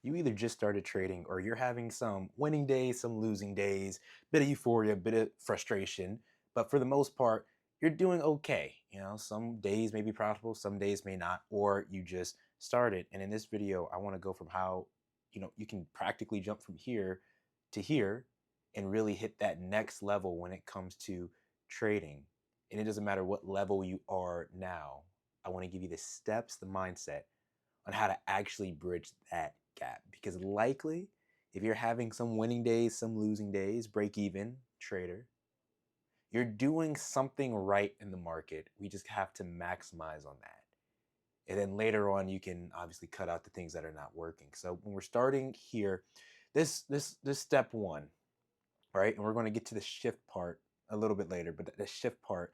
You either just started trading or you're having some winning days, some losing days, bit of euphoria, bit of frustration. But for the most part, you're doing okay. Some days may be profitable, some days may not, or you just started. And in this video, I want to go from how, you can practically jump from here to here and really hit that next level when it comes to trading. And it doesn't matter what level you are now. I want to give you the steps, the mindset on how to actually bridge that gap. Because likely, if you're having some winning days, some losing days, break even trader, you're doing something right in the market. We just have to maximize on that. And then later on, you can obviously cut out the things that are not working. So when we're starting here, this step one, right? And we're going to get to the shift part a little bit later, but the shift part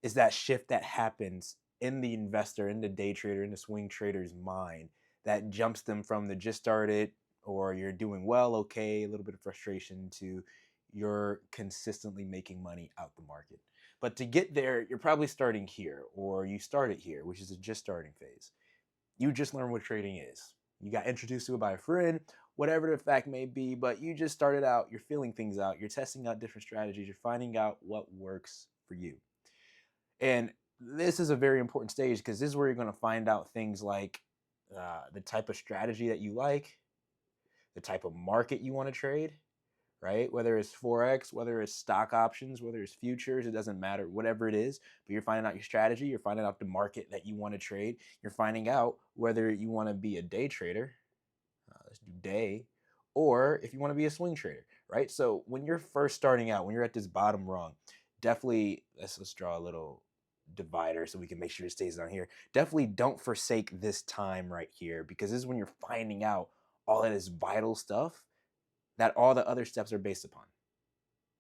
is that shift that happens in the investor, in the day trader, in the swing trader's mind that jumps them from the just started or you're doing well, okay, a little bit of frustration to you're consistently making money out the market. But to get there, you're probably starting here or you started here, which is a just starting phase. You just learned what trading is. You got introduced to it by a friend, whatever the fact may be, but you just started out, you're feeling things out, you're testing out different strategies, you're finding out what works for you. And this is a very important stage because this is where you're going to find out things like the type of strategy that you like, the type of market you want to trade, right? Whether it's Forex, whether it's stock options, whether it's futures, it doesn't matter, whatever it is. But you're finding out your strategy, you're finding out the market that you want to trade, you're finding out whether you want to be a day trader, let's do day, or if you want to be a swing trader, right? So when you're first starting out, when you're at this bottom rung, definitely let's draw a little divider so we can make sure it stays on here. Definitely don't forsake this time right here because this is when you're finding out all of this vital stuff that all the other steps are based upon.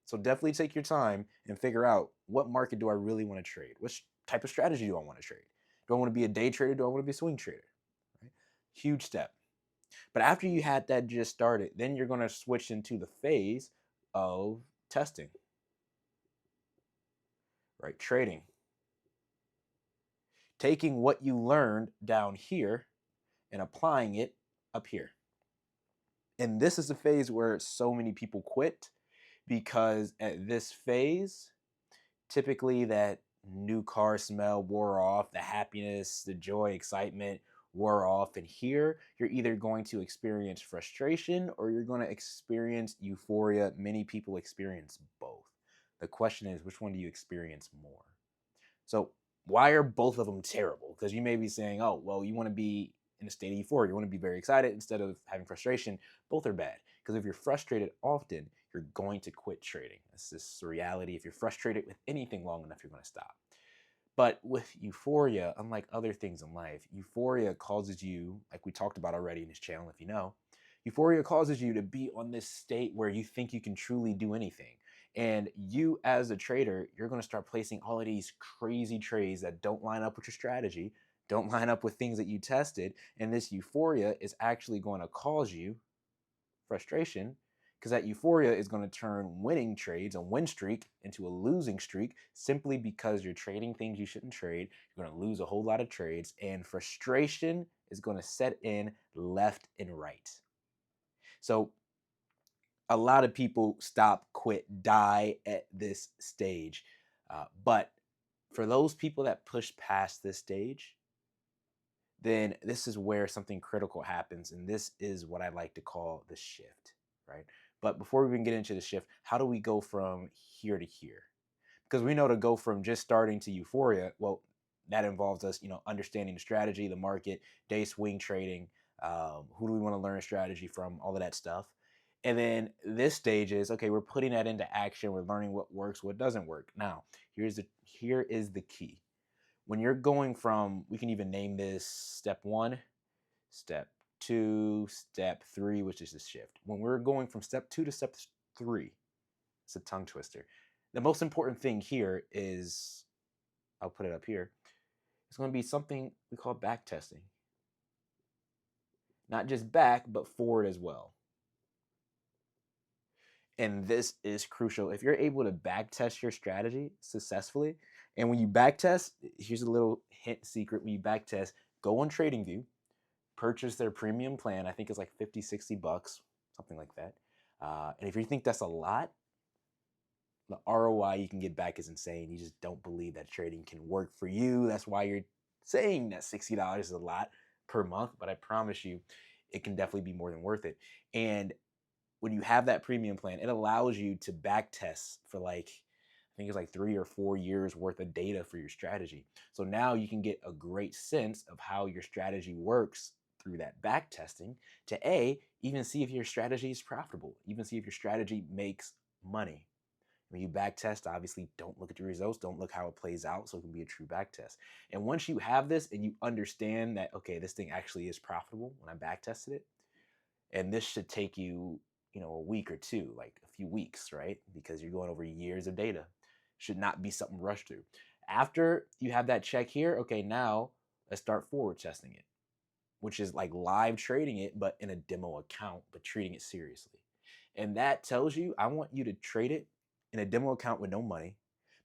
So definitely take your time and figure out what market do I really want to trade? Which type of strategy do I want to trade? Do I want to be a day trader? Do I want to be a swing trader? Right? Huge step. But after you had that just started, then you're going to switch into the phase of testing, right? Trading. Taking what you learned down here and applying it up here. And this is the phase where so many people quit because at this phase, typically that new car smell wore off, the happiness, the joy, excitement wore off. And here, you're either going to experience frustration or you're going to experience euphoria. Many people experience both. The question is, which one do you experience more? So, why are both of them terrible? Because you may be saying, oh, well, you want to be in a state of euphoria. You want to be very excited instead of having frustration. Both are bad. Because if you're frustrated often, you're going to quit trading. That's just the reality. If you're frustrated with anything long enough, you're going to stop. But with euphoria, unlike other things in life, euphoria causes you, like we talked about already in this channel, if you know, euphoria causes you to be on this state where you think you can truly do anything. And you, as a trader, you're going to start placing all of these crazy trades that don't line up with your strategy, don't line up with things that you tested. And this euphoria is actually going to cause you frustration because that euphoria is going to turn winning trades, a win streak, into a losing streak simply because you're trading things you shouldn't trade. You're going to lose a whole lot of trades, and frustration is going to set in left and right. So a lot of people stop, quit, die at this stage. But for those people that push past this stage, then this is where something critical happens. And this is what I like to call the shift, right? But before we even get into the shift, how do we go from here to here? Because we know to go from just starting to euphoria, well, that involves us, understanding the strategy, the market, day swing trading, who do we want to learn strategy from, all of that stuff. And then this stage is, okay, we're putting that into action. We're learning what works, what doesn't work. Now, here is the key. When you're going from, we can even name this step 1, step 2, step 3, which is the shift. When we're going from step 2 to step 3, it's a tongue twister. The most important thing here is, I'll put it up here, it's going to be something we call back testing. Not just back, but forward as well. And this is crucial. If you're able to back test your strategy successfully, and when you back test, here's a little hint secret. When you back test, go on TradingView, purchase their premium plan. I think it's like 50, $60, something like that. And if you think that's a lot, the ROI you can get back is insane. You just don't believe that trading can work for you. That's why you're saying that $60 is a lot per month, but I promise you, it can definitely be more than worth it. And when you have that premium plan, it allows you to back test for like, I think it's like 3 or 4 years worth of data for your strategy. So now you can get a great sense of how your strategy works through that back testing to even see if your strategy is profitable, even see if your strategy makes money. When you back test, obviously don't look at the results, don't look how it plays out, so it can be a true back test. And once you have this and you understand that, okay, this thing actually is profitable when I back tested it, and this should take you, a week or two, like a few weeks, right? Because you're going over years of data. Should not be something rushed through. After you have that check here, okay, now let's start forward testing it, which is like live trading it, but in a demo account, but treating it seriously. And that tells you, I want you to trade it in a demo account with no money,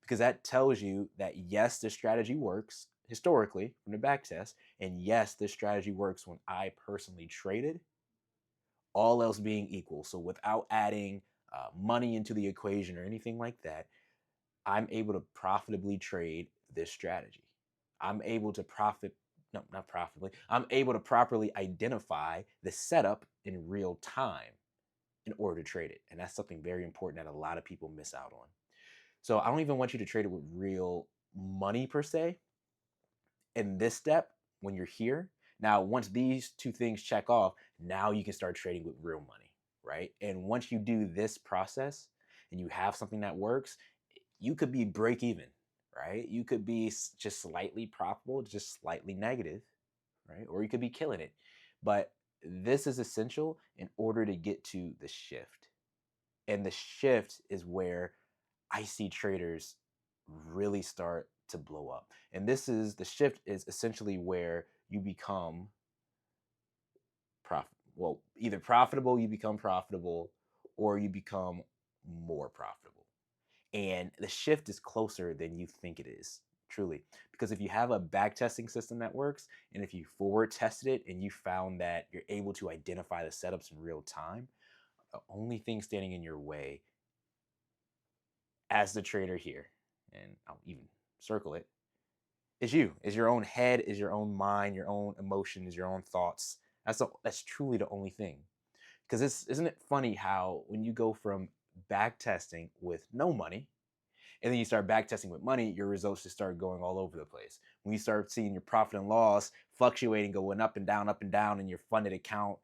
because that tells you that yes, this strategy works historically from the back test. And yes, this strategy works when I personally traded, all else being equal. So without adding money into the equation or anything like that, I'm able to profitably trade this strategy. I'm able to no, not profitably. I'm able to properly identify the setup in real time in order to trade it. And that's something very important that a lot of people miss out on. So I don't even want you to trade it with real money per se. In this step, when you're here, now once these two things check off, now you can start trading with real money, right? And once you do this process and you have something that works, you could be break even, right? You could be just slightly profitable, just slightly negative, right? Or you could be killing it. But this is essential in order to get to the shift. And the shift is where I see traders really start to blow up. And the shift is essentially where you become either profitable, you become profitable, or you become more profitable. And the shift is closer than you think it is, truly. Because if you have a back testing system that works, and if you forward tested it and you found that you're able to identify the setups in real time, the only thing standing in your way as the trader here, and I'll even circle it, is you, is your own head, is your own mind, your own emotions, your own thoughts. That's truly the only thing. Because isn't it funny how when you go from back testing with no money, and then you start back testing with money, your results just start going all over the place. When you start seeing your profit and loss fluctuating, going up and down in your funded account,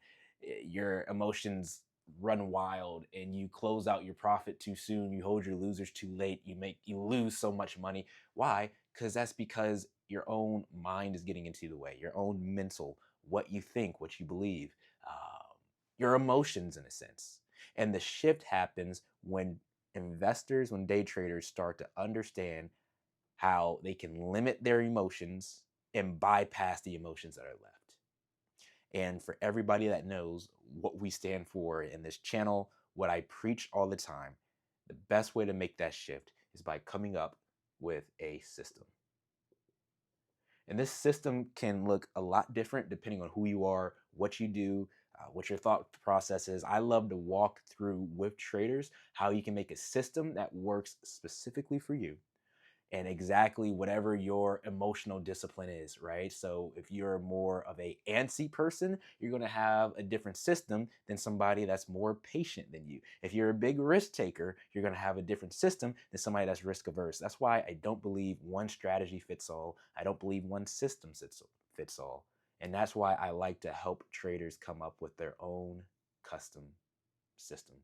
your emotions run wild and you close out your profit too soon, you hold your losers too late, you lose so much money. Why? That's because your own mind is getting into the way, your own mental, what you think, what you believe, your emotions in a sense. And the shift happens when when day traders start to understand how they can limit their emotions and bypass the emotions that are left. And for everybody that knows what we stand for in this channel, what I preach all the time, the best way to make that shift is by coming up with a system. And this system can look a lot different depending on who you are, what you do, what your thought process is. I love to walk through with traders how you can make a system that works specifically for you and exactly whatever your emotional discipline is, right? So if you're more of a antsy person, you're going to have a different system than somebody that's more patient than you. If you're a big risk taker, you're going to have a different system than somebody that's risk averse. That's why I don't believe one strategy fits all. I don't believe one system fits all. And that's why I like to help traders come up with their own custom system.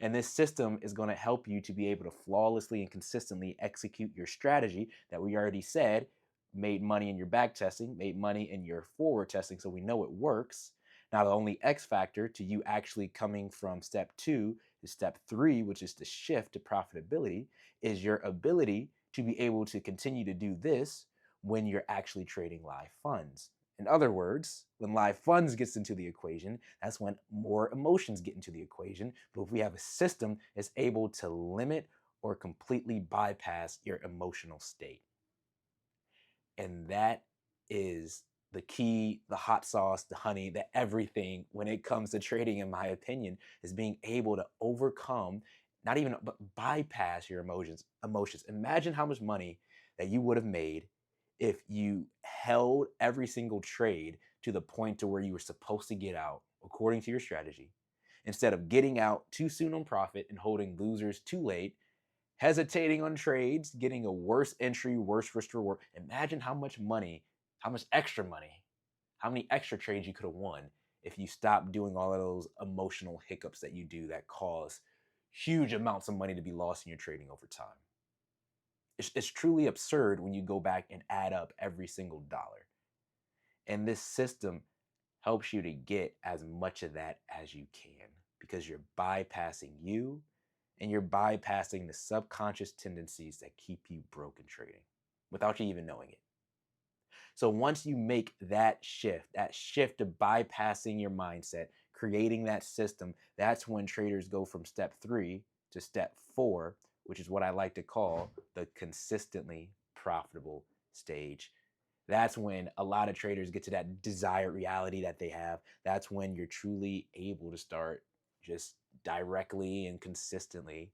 And this system is going to help you to be able to flawlessly and consistently execute your strategy that we already said made money in your back testing, made money in your forward testing, so we know it works. Now, the only X factor to you actually coming from step 2 to step 3, which is the shift to profitability, is your ability to be able to continue to do this when you're actually trading live funds. In other words, when live funds gets into the equation, that's when more emotions get into the equation. But if we have a system that's able to limit or completely bypass your emotional state. And that is the key, the hot sauce, the honey, the everything when it comes to trading, in my opinion, is being able to overcome, not even but bypass your emotions. Imagine how much money that you would have made if you held every single trade to the point to where you were supposed to get out according to your strategy, instead of getting out too soon on profit and holding losers too late, hesitating on trades, getting a worse entry, worse risk reward. Imagine how much money, how much extra money, how many extra trades you could have won if you stopped doing all of those emotional hiccups that you do that cause huge amounts of money to be lost in your trading over time. It's truly absurd when you go back and add up every single dollar. And this system helps you to get as much of that as you can because you're bypassing you and you're bypassing the subconscious tendencies that keep you broken trading without you even knowing it. So once you make that shift to bypassing your mindset, creating that system, that's when traders go from step 3 to step 4, which is what I like to call the consistently profitable stage. That's when a lot of traders get to that desired reality that they have. That's when you're truly able to start just directly and consistently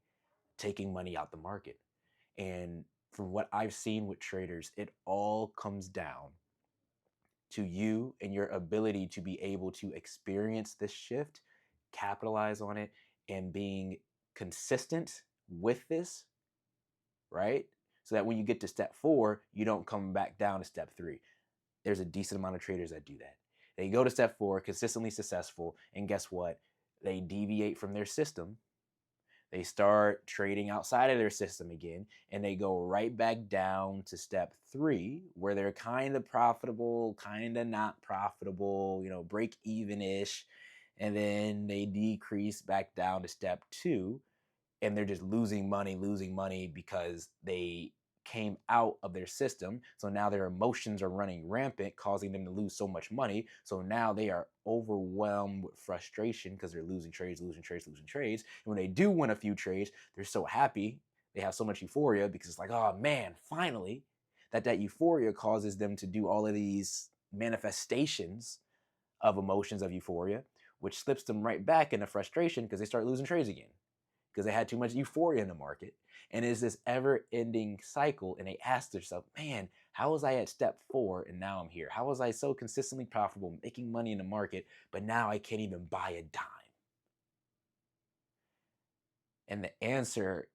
taking money out the market. And from what I've seen with traders, it all comes down to you and your ability to be able to experience this shift, capitalize on it, and being consistent with this, right? So that when you get to step 4, you don't come back down to step 3. There's a decent amount of traders that do that. They go to step 4, consistently successful, and guess what? They deviate from their system. They start trading outside of their system again, and they go right back down to step 3, where they're kind of profitable, kind of not profitable, break even ish. And then they decrease back down to step 2, and they're just losing money because they came out of their system. So now their emotions are running rampant, causing them to lose so much money. So now they are overwhelmed with frustration because they're losing trades, losing trades, losing trades. And when they do win a few trades, they're so happy. They have so much euphoria because it's like, oh man, finally. That euphoria causes them to do all of these manifestations of emotions of euphoria, which slips them right back into frustration because they start losing trades again because they had too much euphoria in the market. And it's this ever ending cycle. And they ask themselves, man, how was I at step 4 and now I'm here? How was I so consistently profitable, making money in the market, but now I can't even buy a dime? And the answer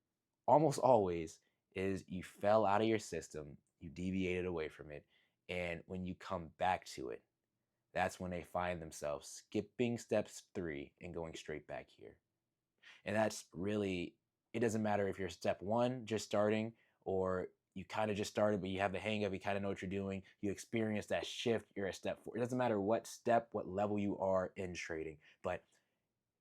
almost always is you fell out of your system, you deviated away from it. And when you come back to it, that's when they find themselves skipping steps 3 and going straight back here. And that's really, it doesn't matter if you're step 1, just starting, or you kind of just started, but you have the hang of it, you kind of know what you're doing. You experience that shift, you're at step 4. It doesn't matter what step, what level you are in trading. But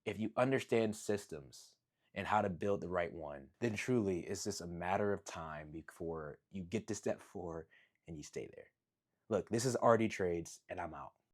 if you understand systems and how to build the right one, then truly it's just a matter of time before you get to step 4 and you stay there. Look, this is RD Trades, and I'm out.